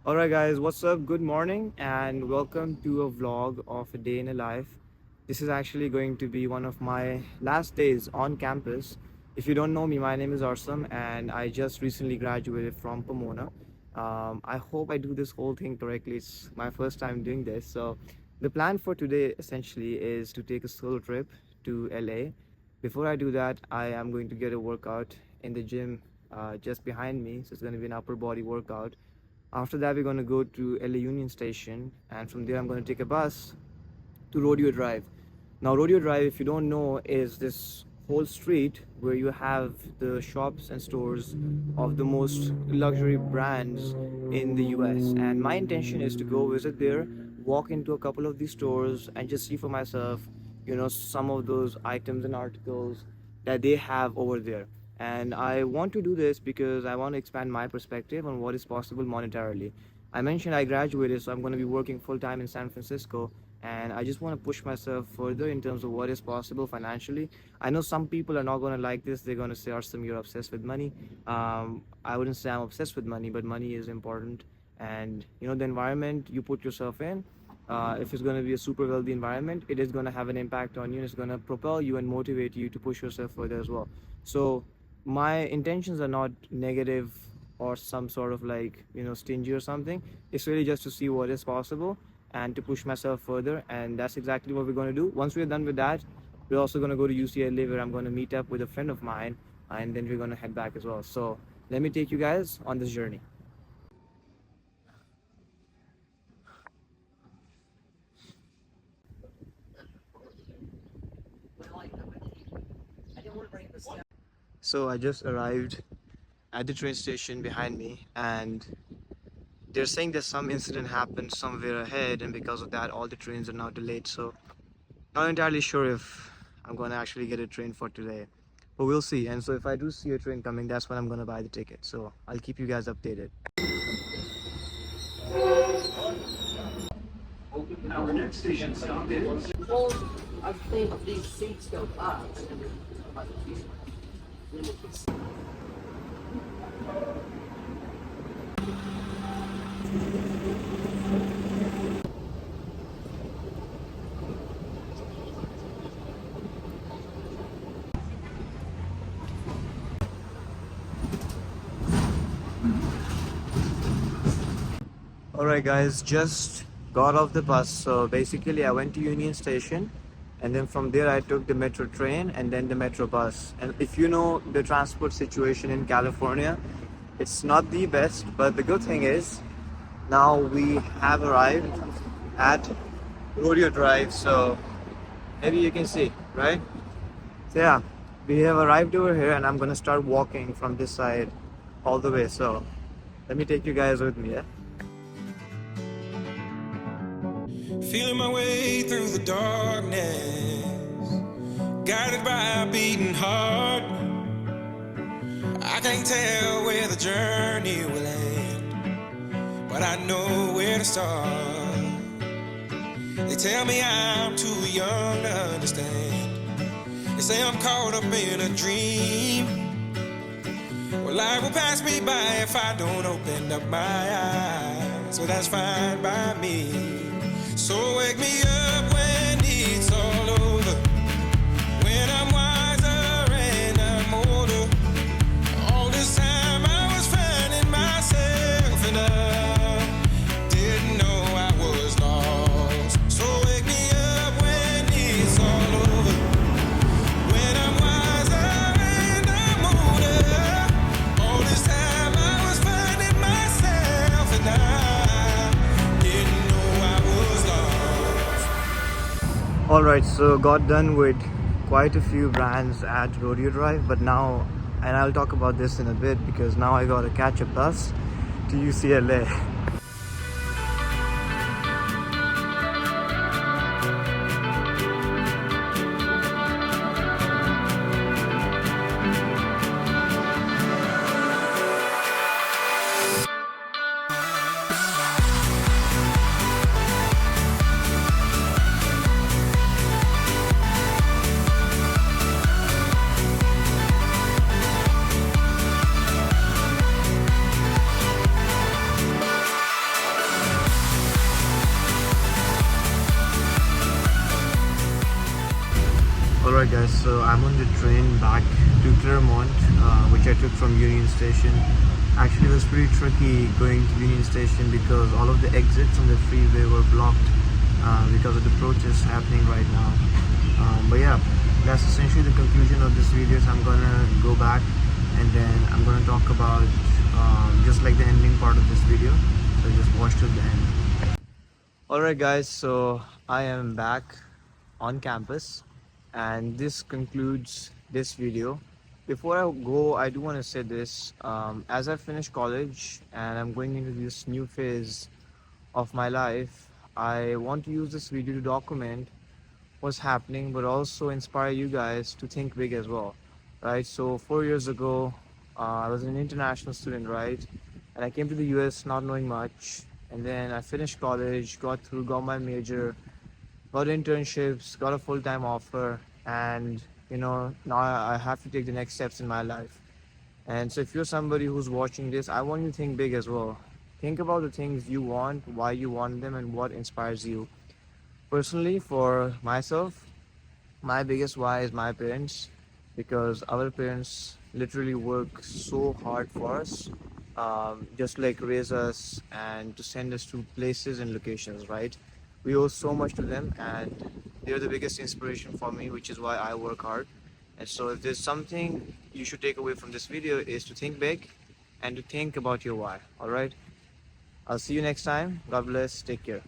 Alright, guys, what's up? Good morning, and welcome to a vlog of a day in a life. This is actually going to be one of my last days on campus. If you don't know me, my name is Arsam, and I just recently graduated from Pomona. I hope I do this whole thing correctly. It's my first time doing this. So, the plan for today essentially is to take a solo trip to LA. Before I do that, I am going to get a workout in the gym just behind me. So, it's going to be an upper body workout. After that, we're going to go to LA Union Station, and from there, I'm going to take a bus to Rodeo Drive. Now, Rodeo Drive, if you don't know, is this whole street where you have the shops and stores of the most luxury brands in the US. And my intention is to go visit there, walk into a couple of these stores, and just see for myself, some of those items and articles that they have over there. And I want to do this because I want to expand my perspective on what is possible monetarily. I mentioned I graduated, so I'm going to be working full time in San Francisco, and I just want to push myself further in terms of what is possible financially. I know some people are not going to like this. They're going to say, Arsam, you're obsessed with money. I wouldn't say I'm obsessed with money, but money is important. And the environment you put yourself in, if it's going to be a super wealthy environment, it is going to have an impact on you, and it's going to propel you and motivate you to push yourself further as well. So my intentions are not negative or some sort of stingy or something. It's really just to see what is possible and to push myself further, and that's exactly what we're going to do. Once we're done with that, we're also going to go to UCLA, where I'm going to meet up with a friend of mine, and then we're going to head back as well. So let me take you guys on this journey. So I just arrived at the train station behind me, and they're saying that some incident happened somewhere ahead, and because of that all the trains are now delayed. So not entirely sure if I'm gonna actually get a train for today, but we'll see. And so if I do see a train coming, that's when I'm gonna buy the ticket. So I'll keep you guys updated. Our next station stop is. Well, I think these seats go up. Alright guys, just got off the bus. So basically I went to Union Station, and then from there I took the metro train and then the metro bus. And if you know the transport situation in California, it's not the best, but the good thing is now we have arrived at Rodeo Drive. So maybe you can see, right? So yeah, we have arrived over here, and I'm gonna start walking from this side all the way. So let me take you guys with me, yeah? Feeling my way through the darkness, guided by a beating heart. I can't tell where the journey will end, but I know where to start. They tell me I'm too young to understand. They say I'm caught up in a dream. Well, life will pass me by if I don't open up my eyes. So that's fine by me. So wake me up when it's all over, when I'm wiser and I'm older. All this time I was finding myself, and I didn't know I was lost. So wake me up when it's all over, when I'm wiser and I'm older. All this time I was finding myself, and I didn't know I was lost. Alright, so got done with quite a few brands at Rodeo Drive, but now, and I'll talk about this in a bit, because now I gotta catch a bus to UCLA. guys, so I'm on the train back to Claremont, which I took from Union Station. Actually, it was pretty tricky going to Union Station because all of the exits on the freeway were blocked because of the protests happening right now. But yeah, that's essentially the conclusion of this video. So I'm gonna go back and then I'm gonna talk about just like the ending part of this video. So just watch to the end. Alright guys, so I am back on campus and this concludes this video. Before I go, I do want to say this. As I finish college and I'm going into this new phase of my life, I want to use this video to document what's happening, but also inspire you guys to think big as well, right? So 4 years ago, I was an international student, right? And I came to the US not knowing much. And then I finished college, got my major, got internships, got a full-time offer, and now I have to take the next steps in my life. And so if you're somebody who's watching this, I want you to think big as well. Think about the things you want, why you want them, and what inspires you. Personally, for myself, my biggest why is my parents, because our parents literally work so hard for us, just like raise us and to send us to places and locations, right? We owe so much to them and they're the biggest inspiration for me, which is why I work hard. And so if there's something you should take away from this video, is to think big and to think about your why. All right, I'll see you next time. God bless. Take care.